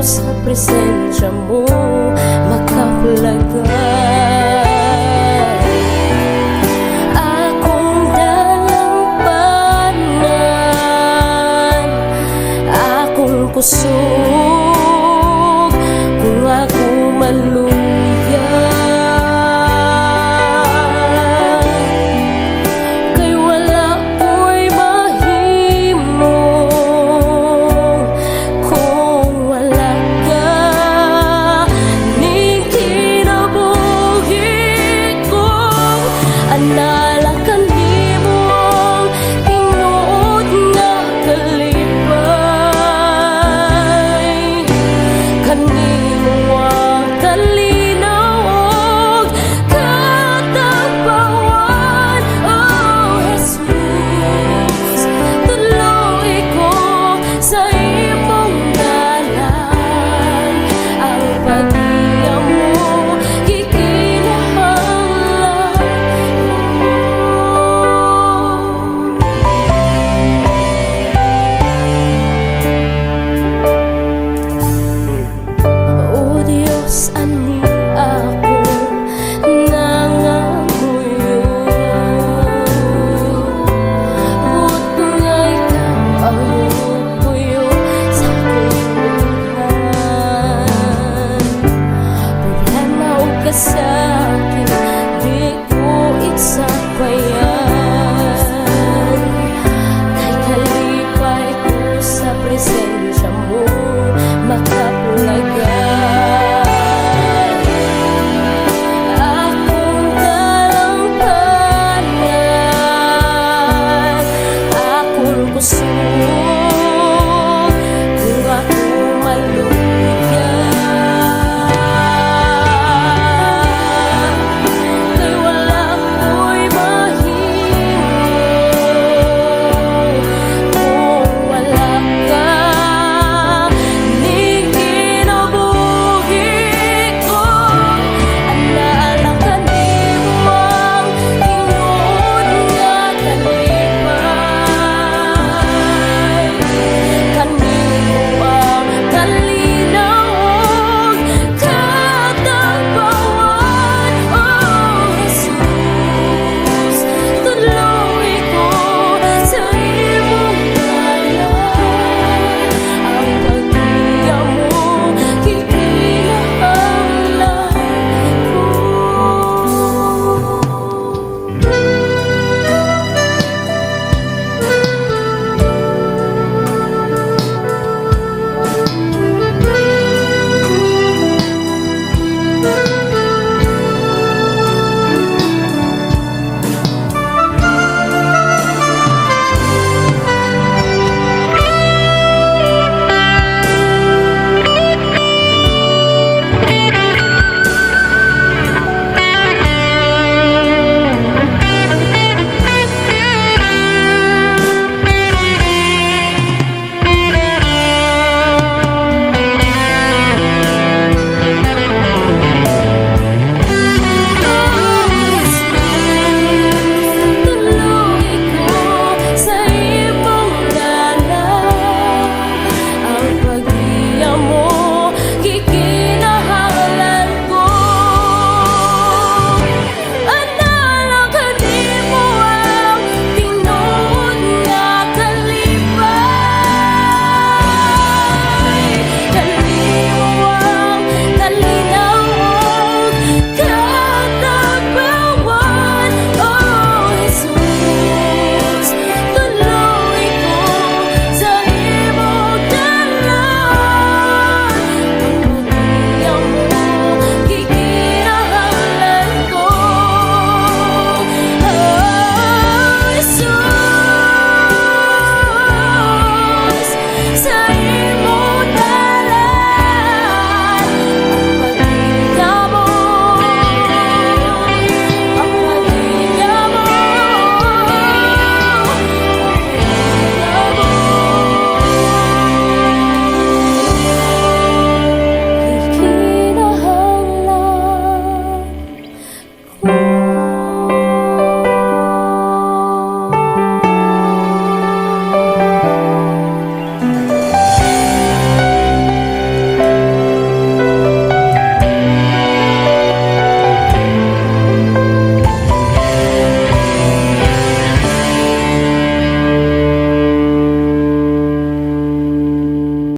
sa presensya mo makapulagay. Akong dalampanan, akong kusog kung ako maluya. Kay wala ko'y mahimo kung wala ka. Ning kinabuhi kong anala kanimong tinuod nga kalipay. Kanimo ang kalinaw og katapawan. Oh Jesus, tuloy ko sa imong ngalan. Ang pag-iya mo o Diyos, ani ako nanganguyo. Buot nga ikaw ang mupuyo sa kulang. Problema o kasakit, di ko itsapayan. Kay kalipay ko sa presensya mo makapulagay. Akong dalampanan, akong kusog